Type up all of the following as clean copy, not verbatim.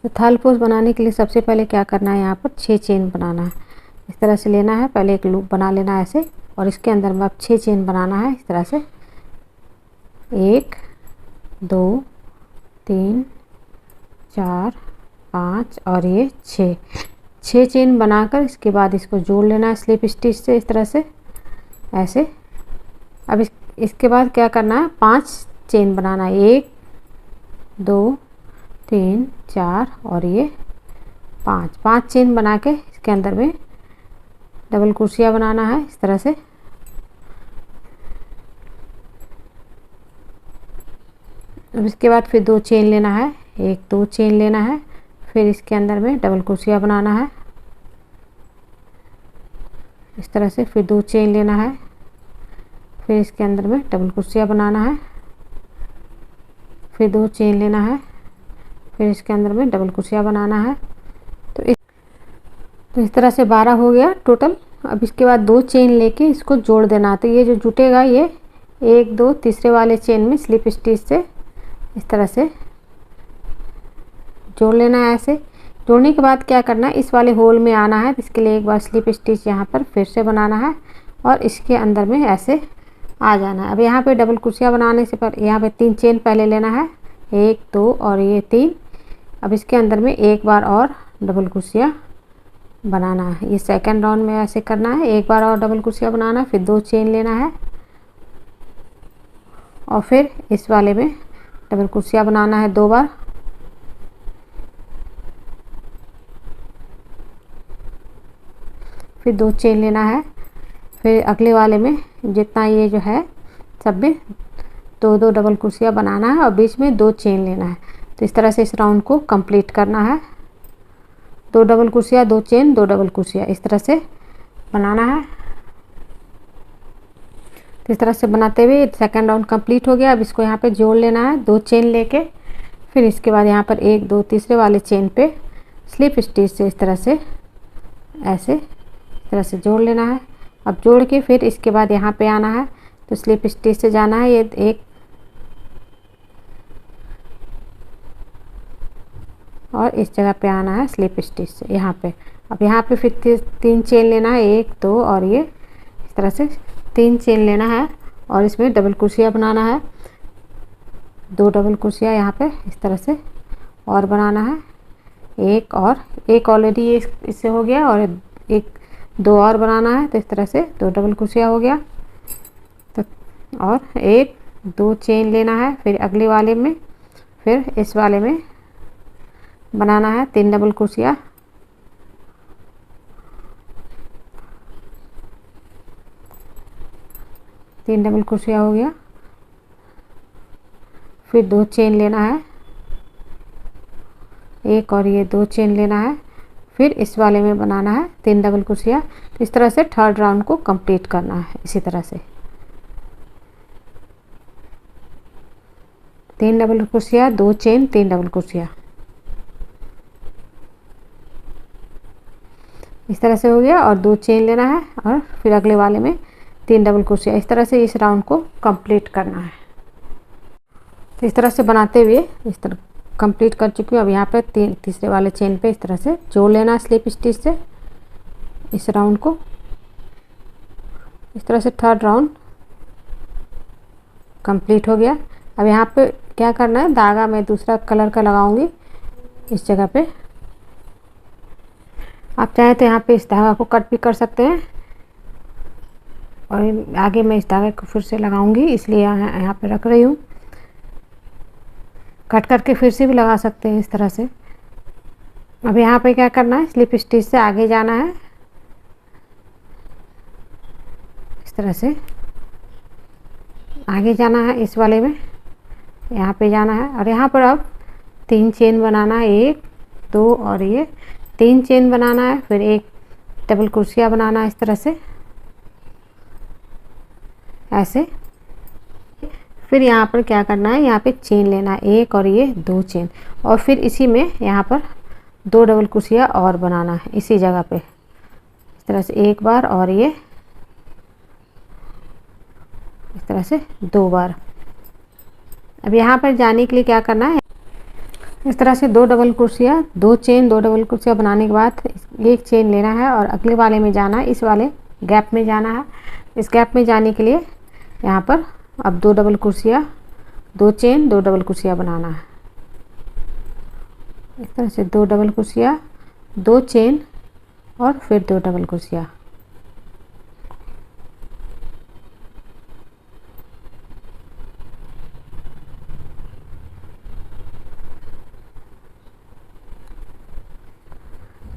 तो third pose बनाने के लिए सबसे पहले क्या करना है, यहाँ पर 6 चेन बनाना है। इस तरह से लेना है, पहले एक लूप बना लेना है ऐसे, और इसके अंदर में अब 6 चेन बनाना है इस तरह से। 1 2 3 4 5 और ये 6 चेन बनाकर इसके बाद इसको जोड़ लेना है स्लिप स्टिच से इस तरह से ऐसे। अब इसके बाद क्या करना है, 5 चेन बनाना है। 1 2 3 4 और ये 5 चेन बना के इसके अंदर में डबल क्रोशिया बनाना है इस तरह से। अब इसके बाद फिर 2 चेन लेना है, 1 2 चेन लेना है, फिर इसके अंदर में डबल क्रोशिया बनाना है इस तरह से। फिर 2 चेन लेना है, फिर इसके अंदर में डबल क्रोशिया बनाना है, फिर 2 चेन लेना है, फिर इसके अंदर में डबल क्रोशिया बनाना है। तो इस तरह से 12 हो गया टोटल। अब इसके बाद 2 चेन लेके इसको जोड़ देना। तो ये जो जुटेगा ये 1 2 तीसरे वाले चेन में स्लिप स्टिच से इस तरह से जोड़ लेना है ऐसे। जोड़ने के बाद क्या करना है, इस वाले होल में आना है। इसके लिए एक बार स्लिप स्टिच यहाँ पर फिर से बनाना है और इसके अंदर में ऐसे आ जाना है। अब यहाँ पे डबल क्रोशिया बनाने से पर यहाँ पे 3 चेन पहले लेना है, 1 2 और ये 3। अब इसके अंदर में एक बार और डबल क्रोशिया बनाना है। ये सेकंड राउंड में ऐसे करना है, एक बार और डबल क्रोशिया बनाना है, फिर 2 चेन लेना है और फिर इस वाले में डबल क्रोशिया बनाना है 2 बार। फिर 2 चेन लेना है, फिर अगले वाले में जितना ये जो है सब में 2 डबल क्रोशिया बनाना है और बीच में 2 चेन लेना है। तो इस तरह से इस राउंड को कंप्लीट करना है। 2 double crochet 2 chain 2 double crochet इस तरह से बनाना है। तो इस तरह से बनाते हुए सेकंड राउंड कंप्लीट हो गया। अब इसको यहाँ पे जोड़ लेना है 2 चेन लेके, फिर इसके बाद यहाँ पर 1 2 तीसरे वाले चेन पे स्लिप स्टिच से इस तरह से ऐसे इस तरह से जोड़ लेना है। अब जोड़ के फिर इसके बाद यहाँ पे आना है, तो स्लिप स्टिच से जाना है। ये एक और इस जगह पे आना है स्लिप स्टिच से यहाँ पे। अब यहाँ पे फिर 3 चेन लेना है, 1 2 और ये इस तरह से 3 चेन लेना है और इसमें डबल क्रोशिया बनाना है। 2 डबल क्रोशिया यहाँ पे इस तरह से और बनाना है। एक ऑलरेडी ये इससे हो गया और 2 और बनाना है। तो इस तरह से 2 डबल क्रोशिया हो गया। तो और 1 2 चेन लेना है, फिर अगले वाले में फिर इस वाले में बनाना है 3 डबल क्रोशिया। तीन डबल क्रोशिया हो गया। फिर 2 चेन लेना है, एक और ये 2 चेन लेना है, फिर इस वाले में बनाना है 3 डबल क्रोशिया। तो इस तरह से थर्ड राउंड को कंप्लीट करना है इसी तरह से। 3 double crochet 2 chain 3 double crochet इस तरह से हो गया। और 2 चेन लेना है और फिर अगले वाले में 3 डबल क्रोशिया। इस तरह से इस राउंड को कंप्लीट करना है। तो इस तरह से बनाते हुए इस तरह कंप्लीट कर चुकी हूँ। अब यहाँ पे तीसरे वाले चेन पे इस तरह से जोड़ लेना है स्लिप स्टिच से इस राउंड को। इस तरह से थर्ड राउंड कंप्लीट हो गया। अब यहाँ पे क्या करना है, धागा मैं दूसरा कलर का लगाऊंगी इस जगह पे। आप चाहें तो यहाँ पे इस धागा को कट भी कर सकते हैं और आगे मैं इस धागे को फिर से लगाऊंगी, इसलिए यहाँ पे रख रही हूँ। कट करके फिर से भी लगा सकते हैं इस तरह से। अब यहाँ पे क्या करना है, स्लिप स्टिच से आगे जाना है इस तरह से आगे जाना है। इस वाले में यहाँ पे जाना है और यहाँ पर अब 3 चेन बनाना है, 1 2 और ये 3 चेन बनाना है, फिर एक डबल क्रोशिया बनाना है इस तरह से ऐसे। फिर यहाँ पर क्या करना है, यहाँ पे चेन लेना है 1 और ये 2 चेन और फिर इसी में यहाँ पर 2 डबल क्रोशिया और बनाना है इसी जगह पे इस तरह से एक बार और ये इस तरह से 2 बार। अब यहाँ पर जाने के लिए क्या करना है, इस तरह से 2 डबल कुर्सियाँ, 2 चेन, 2 डबल कुर्सियाँ बनाने के बाद एक चेन लेना है और अगले वाले में जाना है, इस वाले गैप में जाना है। इस गैप में जाने के लिए यहाँ पर अब 2 डबल कुर्सियाँ, 2 चेन, 2 डबल कुर्सियाँ बनाना है। इस तरह से 2 डबल कुर्सियाँ, 2 चेन और फिर 2 डबल कुर्सियाँ।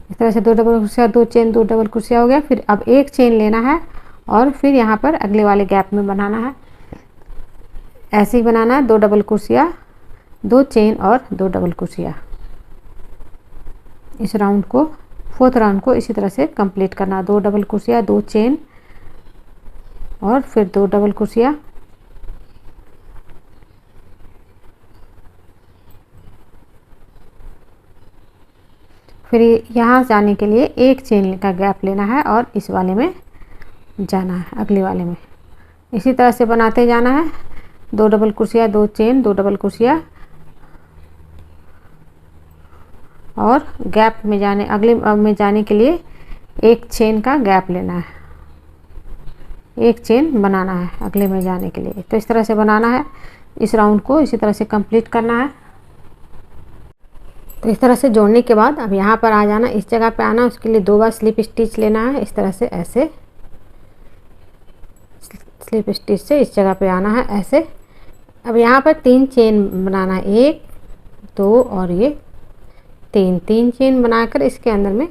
इस तरह से 2 डबल कुर्सियाँ, 2 चेन, 2 डबल कुर्सियाँ हो गया। फिर अब एक चेन लेना है और फिर यहाँ पर अगले वाले गैप में बनाना है। ऐसे ही बनाना है, 2 डबल कुर्सियाँ, 2 चेन और 2 डबल कुर्सियाँ। इस राउंड को, 4th राउंड को इसी तरह से कंप्लीट करना। 2 डबल कुर्सियाँ, 2 चेन और फिर 2 डबल कुर्सियाँ। फिर यहाँ जाने के लिए एक चेन का गैप लेना है और इस वाले में जाना है, अगले वाले में। इसी तरह से बनाते जाना है। 2 डबल कुर्सियाँ, 2 चेन, 2 डबल कुर्सियाँ और गैप में जाने, अगले में जाने के लिए एक चेन का गैप लेना है, एक चेन बनाना है अगले में जाने के लिए। तो इस तरह से बनाना है। इस राउंड को इसी तरह से कंप्लीट करना है। तो इस तरह से जोड़ने के बाद अब यहाँ पर आ जाना, इस जगह पे आना। उसके लिए 2 बार स्लिप स्टिच लेना है। इस तरह से ऐसे स्लिप स्टिच से इस जगह पे आना है ऐसे। अब यहाँ पर 3 चेन बनाना है, 1, 2 और ये 3 चेन बनाकर इसके अंदर में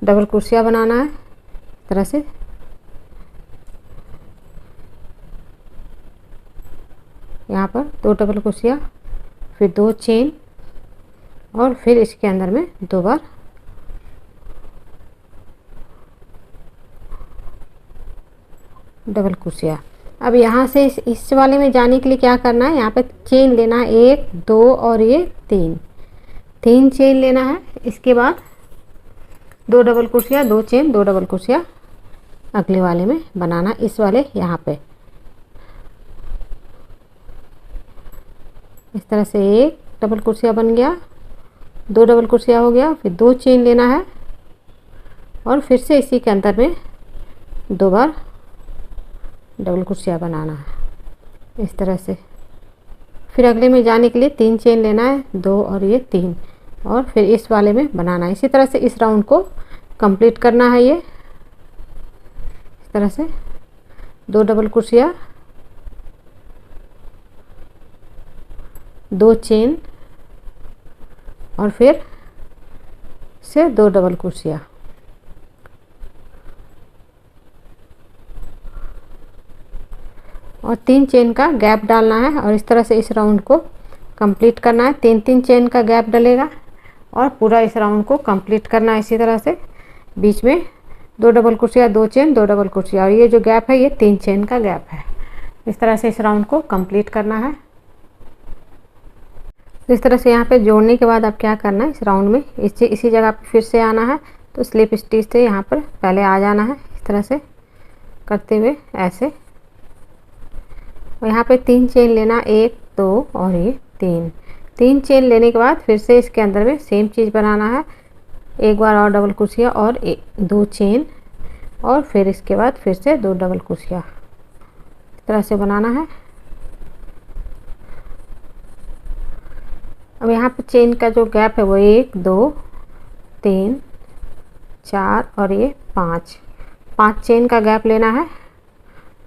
डबल कुर्सियाँ बनाना है। इस तरह से यहाँ पर 2 डबल कुर्सियाँ, फिर 2 चेन और फिर इसके अंदर में 2 बार डबल कुर्सियाँ। अब यहाँ से इस वाले में जाने के लिए क्या करना है, यहाँ पे चेन लेना है, 1, 2 और ये 3 चेन लेना है। इसके बाद 2 डबल कुर्सियाँ, 2 चेन, 2 डबल कुर्सियाँ अगले वाले में बनाना, इस वाले यहाँ पे। इस तरह से 1 डबल कुर्सियाँ बन गया, 2 डबल कुर्सियाँ हो गया, फिर 2 चेन लेना है और फिर से इसी के अंदर में 2 बार डबल कुर्सियाँ बनाना है इस तरह से। फिर अगले में जाने के लिए 3 चेन लेना है, 2 और ये 3 और फिर इस वाले में बनाना है। इसी तरह से इस राउंड को कंप्लीट करना है। ये इस तरह से 2 डबल कुर्सियाँ, 2 चेन और फिर से 2 डबल कुर्सियाँ। और 3 चेन का गैप डालना है और इस तरह से इस राउंड को कंप्लीट करना है। 3 चेन का गैप डलेगा और पूरा इस राउंड को कंप्लीट करना है। इसी तरह से बीच में 2 डबल कुर्सियाँ, 2 चेन, 2 डबल कुर्सियाँ और ये जो गैप है ये 3 चेन का गैप है। इस तरह से इस राउंड को कंप्लीट करना है। इस तरह से यहाँ पे जोड़ने के बाद अब क्या करना है, इस राउंड में इसी जगह पे फिर से आना है। तो स्लिप स्टिच से यहाँ पर पहले आ जाना है इस तरह से करते हुए ऐसे। और यहाँ पे 3 चेन लेना, 1, 2 और ये 3 चेन लेने के बाद फिर से इसके अंदर में सेम चीज़ बनाना है। एक बार और डबल कुर्सियाँ और 2 चेन और फिर इसके बाद फिर से 2 डबल कुर्सियाँ इस तरह से बनाना है। अब यहाँ पे चेन का जो गैप है वो 1, 2, 3, 4 और ये 5 चेन का गैप लेना है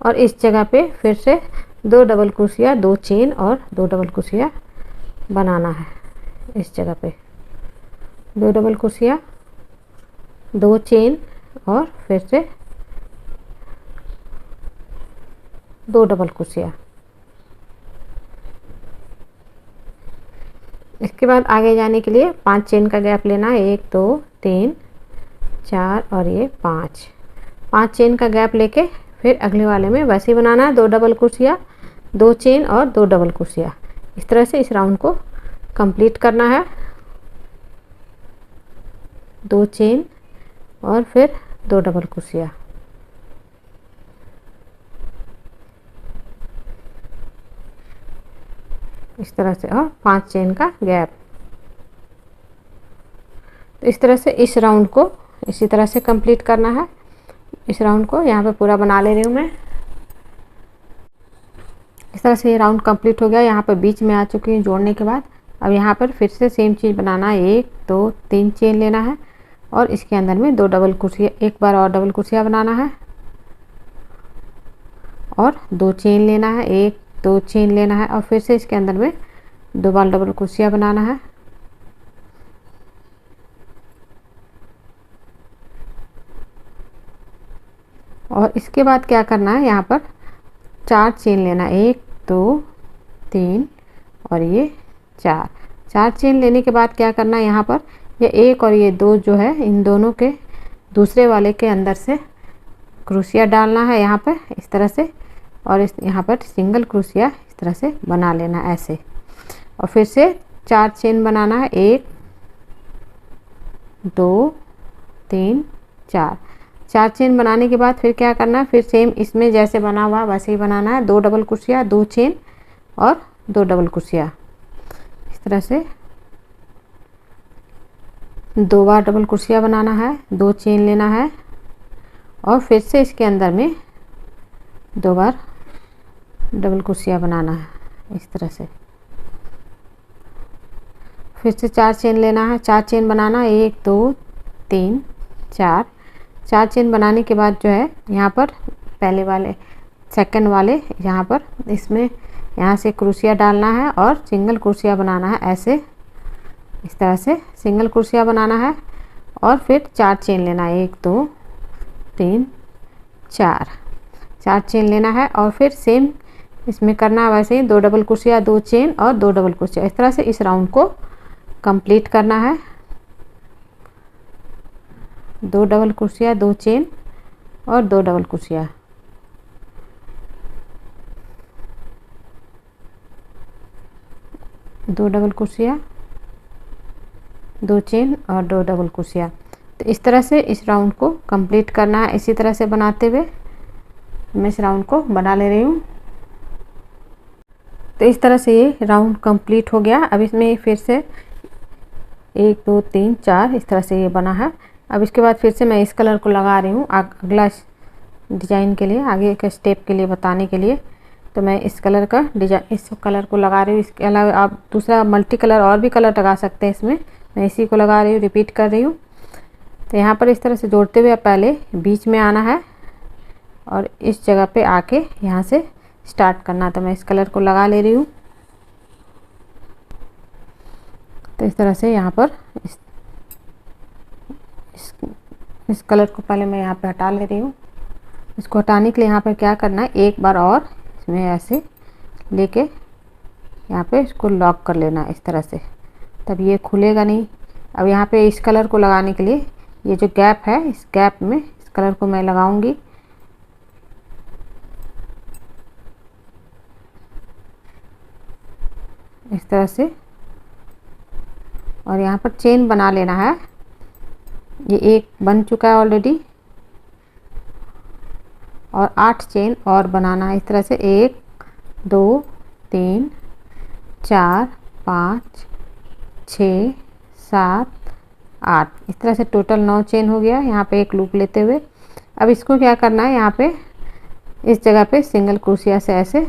और इस जगह पे फिर से 2 डबल कुर्सियाँ, 2 चेन और 2 डबल कुर्सियाँ बनाना है। इस जगह पे 2 डबल कुर्सियाँ, 2 चेन और फिर से 2 डबल कुर्सियाँ। इसके बाद आगे जाने के लिए 5 चेन का गैप लेना है, 1, 2, 3, 4 और ये 5 चेन का गैप लेके फिर अगले वाले में वैसे ही बनाना है। 2 डबल कुर्सियाँ, 2 चेन और 2 डबल कुर्सियाँ। इस तरह से इस राउंड को कंप्लीट करना है। 2 चेन और फिर 2 डबल कुर्सियाँ। इस तरह से और 5 चेन का गैप। तो इस तरह से इस राउंड को इसी तरह से कंप्लीट करना है। इस राउंड को यहाँ पे पूरा बना ले रही हूँ मैं। इस तरह से ये राउंड कंप्लीट हो गया। यहाँ पर बीच में आ चुकी है जोड़ने के बाद। अब यहाँ पर फिर से सेम चीज़ बनाना है, 1 2 3 चेन लेना है और इसके अंदर में 2 डबल क्रोशिया, एक बार और डबल क्रोशिया बनाना है और 2 चेन लेना है, 1 2 चेन लेना है और फिर से इसके अंदर में 2 बार डबल क्रोशिया बनाना है। और इसके बाद क्या करना है, यहाँ पर 4 चेन लेना है, 1 2 3 और ये 4 चेन लेने के बाद क्या करना है, यहाँ पर ये 1 और ये 2 जो है इन दोनों के दूसरे वाले के अंदर से क्रोशिया डालना है यहाँ पर इस तरह से और इस यहाँ पर सिंगल क्रोशिया इस तरह से बना लेना ऐसे। और फिर से 4 चेन बनाना है, 1 2 3 4 चेन बनाने के बाद फिर क्या करना है, फिर सेम इसमें जैसे बना हुआ वैसे ही बनाना है, 2 डबल क्रोशिया, 2 चेन और 2 डबल क्रोशिया इस तरह से 2 बार डबल क्रोशिया बनाना है, 2 चेन लेना है और फिर से इसके अंदर में 2 बार डबल क्रोशिया बनाना है इस तरह से। फिर से 4 चेन लेना है, 4 चेन बनाना है, 1 2 3 4 चेन बनाने के बाद जो है यहाँ पर पहले वाले सेकंड वाले यहाँ पर इसमें यहाँ से क्रोशिया डालना है और सिंगल क्रोशिया बनाना है ऐसे इस तरह से सिंगल क्रोशिया बनाना है और फिर 4 चेन लेना है, 1 2 3 4 चेन लेना है और फिर सेम इसमें करना है वैसे ही 2 डबल क्रोशिया, 2 चेन और 2 डबल क्रोशिया इस तरह से इस राउंड को कंप्लीट करना है। 2 डबल क्रोशिया, 2 चेन और 2 डबल क्रोशिया। दो डबल क्रोशिया, 2 चेन और 2 डबल क्रोशिया। तो इस तरह से इस राउंड को कंप्लीट करना है। इसी तरह से बनाते हुए मैं इस राउंड को बना ले रही हूँ। तो इस तरह से ये राउंड कंप्लीट हो गया। अब इसमें फिर से 1 2 3 4 इस तरह से ये बना है। अब इसके बाद फिर से मैं इस कलर को लगा रही हूँ अगला डिजाइन के लिए, आगे के स्टेप के लिए बताने के लिए। तो मैं इस कलर का डिजाइन इस कलर को लगा रही हूँ। इसके अलावा आप दूसरा मल्टी कलर और भी कलर लगा सकते हैं इसमें, मैं इसी को लगा रही हूँ, रिपीट कर रही हूँ। तो यहाँ पर इस तरह से जोड़ते हुए पहले बीच में आना है और इस जगह पे आके यहाँ से स्टार्ट करना। तो मैं इस कलर को लगा ले रही हूँ। तो इस तरह से यहाँ पर इस कलर को पहले मैं यहाँ पे हटा ले रही हूँ। इसको हटाने के लिए यहाँ पर क्या करना है, एक बार और इसमें ऐसे लेके यहाँ पे इसको लॉक कर लेना है इस तरह से, तब ये खुलेगा नहीं। अब यहाँ पे इस कलर को लगाने के लिए ये जो गैप है इस गैप में इस कलर को मैं लगाऊंगी। इस तरह से और यहाँ पर चेन बना लेना है। ये एक बन चुका है ऑलरेडी और 8 चेन और बनाना है इस तरह से 1 2 3 4 5 6 7 8 इस तरह से टोटल 9 चेन हो गया। यहाँ पे एक लूप लेते हुए अब इसको क्या करना है, यहाँ पे इस जगह पे सिंगल क्रोशिया से ऐसे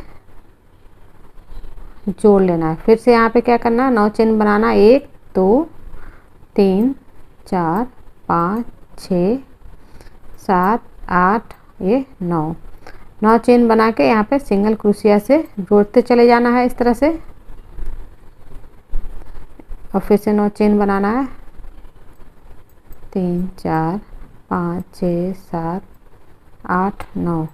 जोड़ लेना है। फिर से यहाँ पे क्या करना है, 9 चेन बनाना, 1 2 3 4 5 6 7 8 ये 9 चेन बना के यहाँ पे सिंगल क्रोशिया से जोड़ते चले जाना है इस तरह से और फिर से 9 चेन बनाना है, 3 4 5 6 7 8 9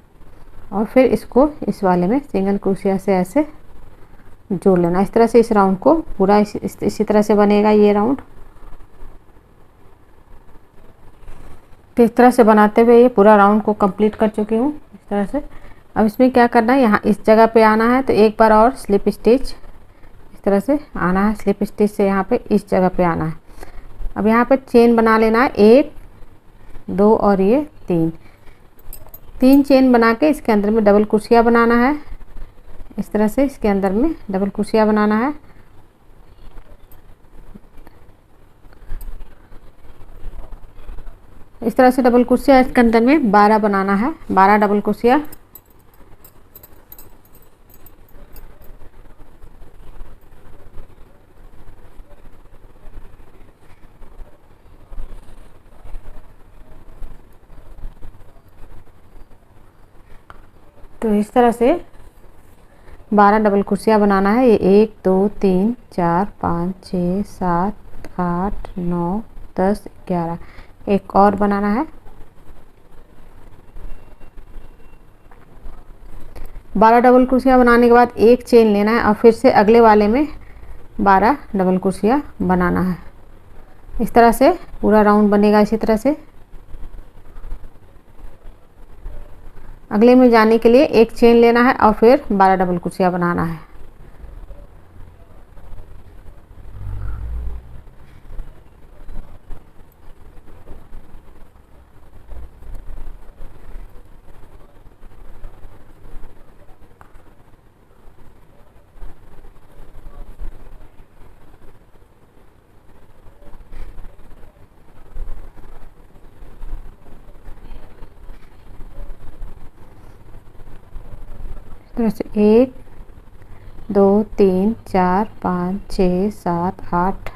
और फिर इसको इस वाले में सिंगल क्रोशिया से ऐसे जोड़ लेना। इस तरह से इस राउंड को पूरा इसी तरह से बनेगा ये राउंड। तो इस तरह से बनाते हुए ये पूरा राउंड को कंप्लीट कर चुकी हूँ इस तरह से। अब इसमें क्या करना है, यहाँ इस जगह पे आना है तो एक बार और स्लिप स्टिच इस तरह से आना है, स्लिप स्टिच से यहाँ पे इस जगह पे आना है। अब यहाँ पे चेन बना लेना है, 1 2 और ये 3 चेन बना के इसके अंदर में डबल क्रोशिया बनाना है इस तरह से, इसके अंदर में डबल क्रोशिया बनाना है इस तरह से डबल कुर्सियाँ इसके अंदर में 12 बनाना है, 12 डबल कुर्सियाँ। तो इस तरह से 12 डबल कुर्सियाँ बनाना है। ये 1 2 3 4 5 6 7 8 9 10 11, एक और बनाना है। 12 डबल कुर्सियाँ बनाने के बाद एक चेन लेना है और फिर से अगले वाले में 12 डबल कुर्सियाँ बनाना है। इस तरह से पूरा राउंड बनेगा। इसी तरह से अगले में जाने के लिए एक चेन लेना है और फिर 12 डबल कुर्सियाँ बनाना है। तरह से 1 2 3 4 5 6 7 8,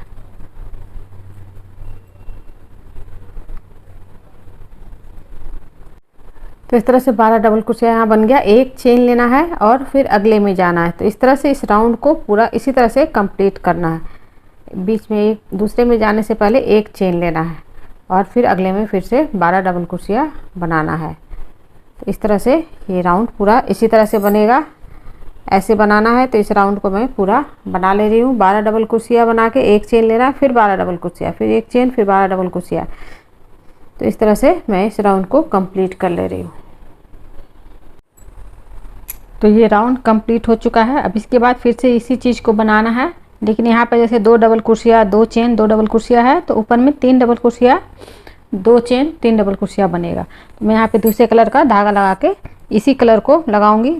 तो इस तरह से 12 डबल कुर्सियाँ यहाँ बन गया। एक चेन लेना है और फिर अगले में जाना है। तो इस तरह से इस राउंड को पूरा इसी तरह से कंप्लीट करना है। बीच में एक दूसरे में जाने से पहले एक चेन लेना है और फिर अगले में फिर से 12 डबल कुर्सियाँ बनाना है। तो इस तरह से ये राउंड पूरा इसी तरह से बनेगा। ऐसे बनाना है। तो इस राउंड को मैं पूरा बना ले रही हूँ। 12 डबल कुर्सियाँ बना के एक चेन लेना है, फिर 12 डबल कुर्सियाँ, फिर एक चेन, फिर 12 डबल कुर्सियाँ। तो इस तरह से मैं इस राउंड को कंप्लीट कर ले रही हूँ। तो ये राउंड कंप्लीट हो चुका है। अब इसके बाद फिर से इसी चीज़ को बनाना है, लेकिन यहाँ पर जैसे 2 डबल कुर्सियाँ, 2 चेन, 2 डबल कुर्सियाँ है, तो ऊपर में 3 डबल कुर्सियाँ, 2 चेन, 3 डबल कुर्सियाँ बनेगा। तो मैं यहाँ पे दूसरे कलर का धागा लगा के इसी कलर को लगाऊंगी।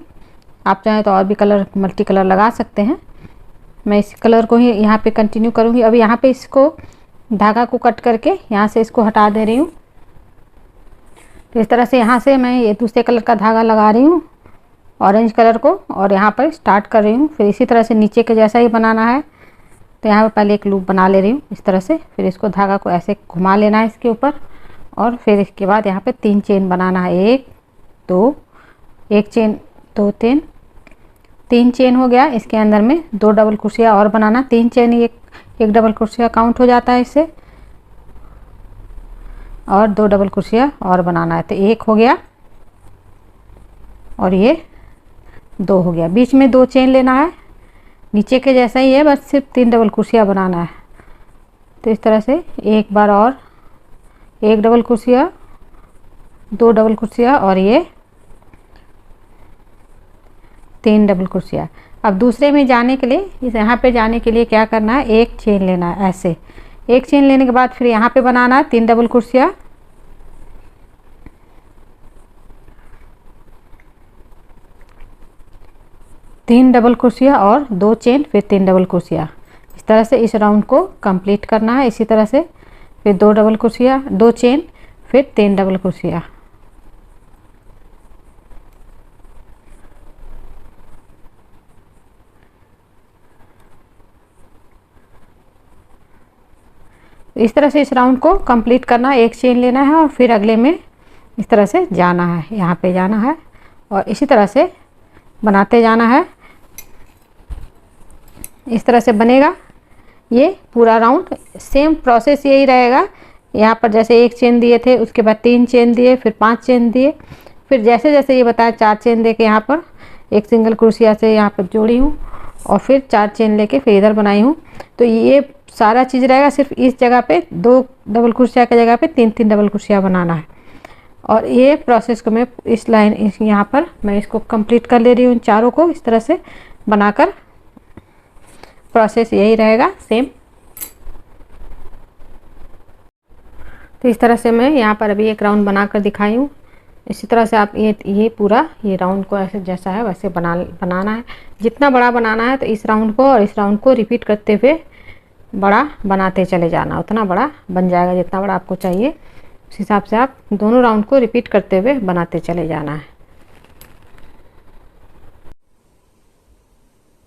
आप चाहें तो और भी कलर, मल्टी कलर लगा सकते हैं। मैं इस कलर को ही यहाँ पे कंटिन्यू करूँगी। अब यहाँ पे इसको धागा को कट करके यहाँ से इसको हटा दे रही हूँ। तो इस तरह से यहाँ से मैं ये दूसरे कलर का धागा लगा रही हूँ, ऑरेंज कलर को, और यहाँ पर स्टार्ट कर रही हूँ। फिर इसी तरह से नीचे के जैसा ही बनाना है। तो यहाँ पर पहले एक लूप बना ले रही हूँ इस तरह से। फिर इसको धागा को ऐसे घुमा लेना है इसके ऊपर, और फिर इसके बाद यहाँ पे 3 चेन बनाना है। 1 2, एक चेन, 2 3, 3 चेन हो गया। इसके अंदर में 2 डबल कुर्सियाँ और बनाना। 3 चेन एक डबल कुर्सियाँ काउंट हो जाता है इससे, और 2 डबल कुर्सियाँ और बनाना है। तो 1 हो गया और ये 2 हो गया। बीच में 2 चेन लेना है, नीचे के जैसा ही है, बस सिर्फ 3 डबल कुर्सियाँ बनाना है। तो इस तरह से एक बार और 1 डबल कुर्सियाँ, 2 डबल कुर्सियाँ और ये 3 डबल कुर्सियाँ। अब दूसरे में जाने के लिए, इस यहाँ पे जाने के लिए क्या करना है, एक चेन लेना है। ऐसे एक चेन लेने के बाद फिर यहाँ पे बनाना है 3 डबल कुर्सियाँ, तीन डबल कुर्सियाँ और 2 चेन, फिर 3 डबल कुर्सियाँ। इस तरह से इस राउंड को कंप्लीट करना है। इसी तरह से फिर 2 डबल कुर्सियाँ, 2 चेन, फिर 3 डबल कुर्सियाँ। इस तरह से इस राउंड को कंप्लीट करना है। एक चेन लेना है और फिर अगले में इस तरह से जाना है, यहाँ पे जाना है और इसी तरह से बनाते जाना है। इस तरह से बनेगा ये पूरा राउंड। सेम प्रोसेस यही रहेगा। यहाँ पर जैसे एक चेन दिए थे, उसके बाद 3 चेन दिए, फिर 5 चेन दिए, फिर जैसे जैसे ये बताया 4 चेन दे के यहाँ पर एक सिंगल कुर्सिया से यहाँ पर जोड़ी हूँ और फिर 4 चेन लेके फिर इधर बनाई हूँ। तो ये सारा चीज़ रहेगा। सिर्फ इस जगह पे 2 डबल कुर्सिया की जगह पे 3-3 डबल कुर्सिया बनाना है। और ये प्रोसेस को मैं इस लाइन यहाँ पर मैं इसको कंप्लीट कर ले रही हूँ, चारों को इस तरह से बनाकर। प्रोसेस यही रहेगा सेम। तो इस तरह से मैं यहाँ पर अभी एक राउंड बनाकर दिखाई हूँ। इसी तरह से आप ये पूरा ये राउंड को ऐसे जैसा है वैसे बनाना है। जितना बड़ा बनाना है तो इस राउंड को और इस राउंड को रिपीट करते हुए बड़ा बनाते चले जाना, उतना बड़ा बन जाएगा जितना बड़ा आपको चाहिए। उस हिसाब से आप दोनों राउंड को रिपीट करते हुए बनाते चले जाना है।